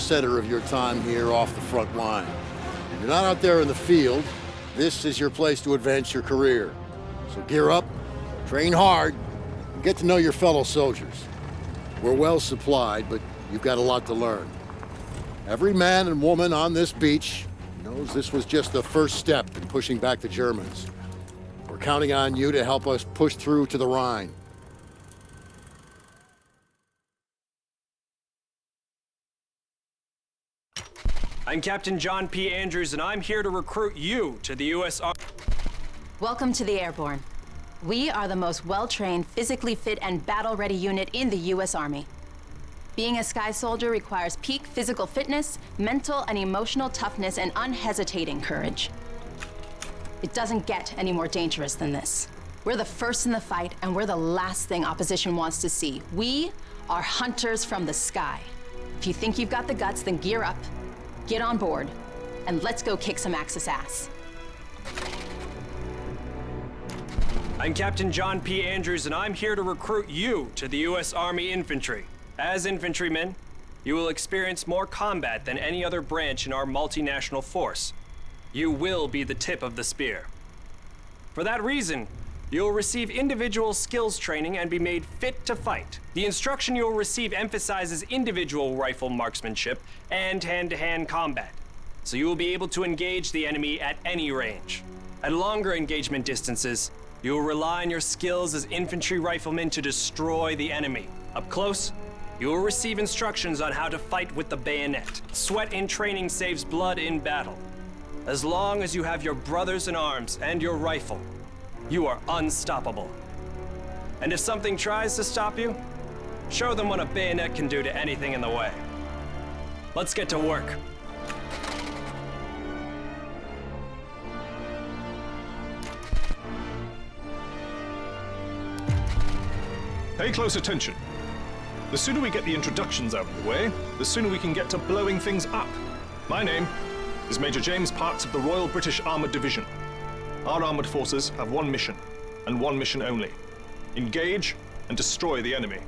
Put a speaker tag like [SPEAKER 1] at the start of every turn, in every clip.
[SPEAKER 1] center of your time here off the front line. If you're not out there in the field, this is your place to advance your career. So gear up, train hard, and get to know your fellow soldiers. We're well supplied, but you've got a lot to learn. Every man and woman on this beach knows this was just the first step in pushing back the Germans. We're counting on you to help us push through to the Rhine.
[SPEAKER 2] I'm Captain John P. Andrews, and I'm here to recruit you to the U.S. Army.
[SPEAKER 3] Welcome to the Airborne. We are the most well-trained, physically fit, and battle-ready unit in the U.S. Army. Being a Sky Soldier requires peak physical fitness, mental and emotional toughness, and unhesitating courage. It doesn't get any more dangerous than this. We're the first in the fight, and we're the last thing opposition wants to see. We are hunters from the sky. If you think you've got the guts, then gear up, get on board, and let's go kick some Axis ass.
[SPEAKER 2] I'm Captain John P. Andrews, and I'm here to recruit you to the U.S. Army Infantry. As infantrymen, you will experience more combat than any other branch in our multinational force. You will be the tip of the spear. For that reason, you'll receive individual skills training and be made fit to fight. The instruction you'll receive emphasizes individual rifle marksmanship and hand-to-hand combat, so you will be able to engage the enemy at any range. At longer engagement distances, you will rely on your skills as infantry riflemen to destroy the enemy. Up close, you will receive instructions on how to fight with the bayonet. Sweat in training saves blood in battle. As long as you have your brothers in arms and your rifle, you are unstoppable. And if something tries to stop you, show them what a bayonet can do to anything in the way. Let's get to work.
[SPEAKER 4] Pay close attention. The sooner we get the introductions out of the way, the sooner we can get to blowing things up. My name is Major James Parks of the Royal British Armoured Division. Our armoured forces have one mission, and one mission only: engage and destroy the enemy.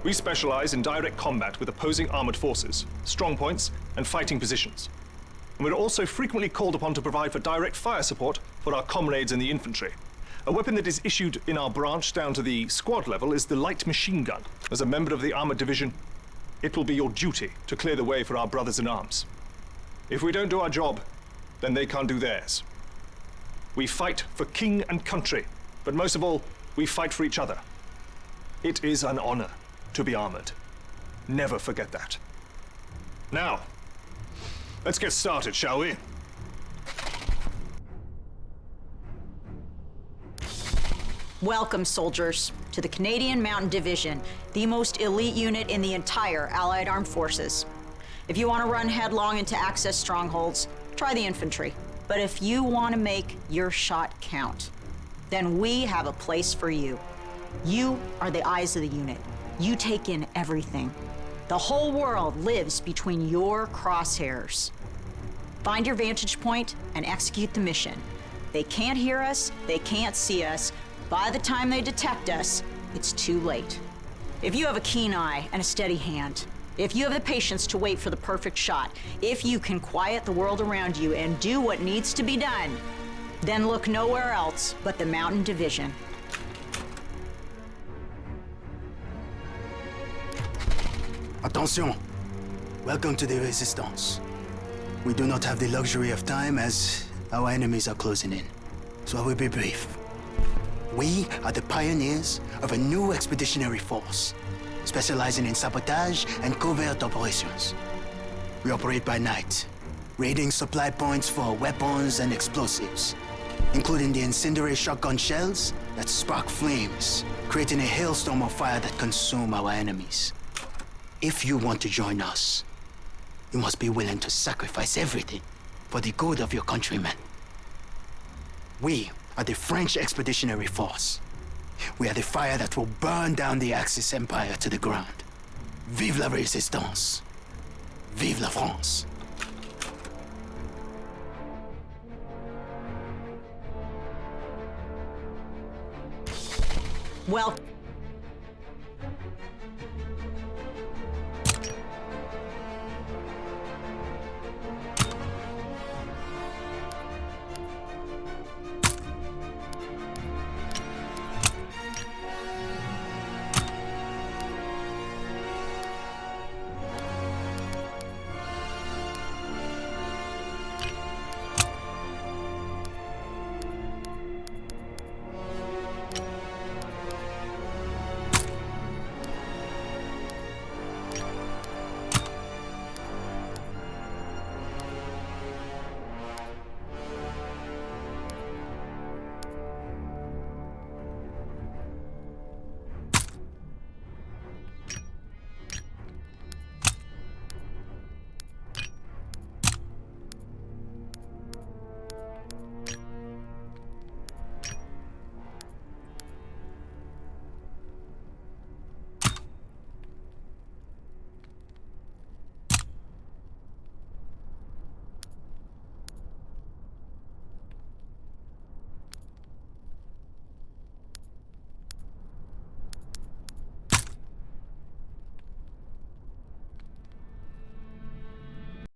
[SPEAKER 4] We specialize in direct combat with opposing armoured forces, strong points, and fighting positions. And we're also frequently called upon to provide for direct fire support for our comrades in the infantry. A weapon that is issued in our branch down to the squad level is the light machine gun. As a member of the armoured division, it will be your duty to clear the way for our brothers in arms. If we don't do our job, then they can't do theirs. We fight for king and country, but most of all, we fight for each other. It is an honor to be armored. Never forget that. Now, let's get started, shall we?
[SPEAKER 5] Welcome, soldiers, to the Canadian Mountain Division, the most elite unit in the entire Allied Armed Forces. If you want to run headlong into Axis strongholds, try the infantry. But if you want to make your shot count, then we have a place for you. You are the eyes of the unit. You take in everything. The whole world lives between your crosshairs. Find your vantage point and execute the mission. They can't hear us, they can't see us. By the time they detect us, it's too late. If you have a keen eye and a steady hand, if you have the patience to wait for the perfect shot, if you can quiet the world around you and do what needs to be done, then look nowhere else but the Mountain Division.
[SPEAKER 6] Attention! Welcome to the Resistance. We do not have the luxury of time as our enemies are closing in, so I will be brief. We are the pioneers of a new expeditionary force, specializing in sabotage and covert operations. We operate by night, raiding supply points for weapons and explosives, including the incendiary shotgun shells that spark flames, creating a hailstorm of fire that consume our enemies. If you want to join us, you must be willing to sacrifice everything for the good of your countrymen. We are the French Expeditionary Force. We are the fire that will burn down the Axis Empire to the ground. Vive la Résistance! Vive la France!
[SPEAKER 5] Well,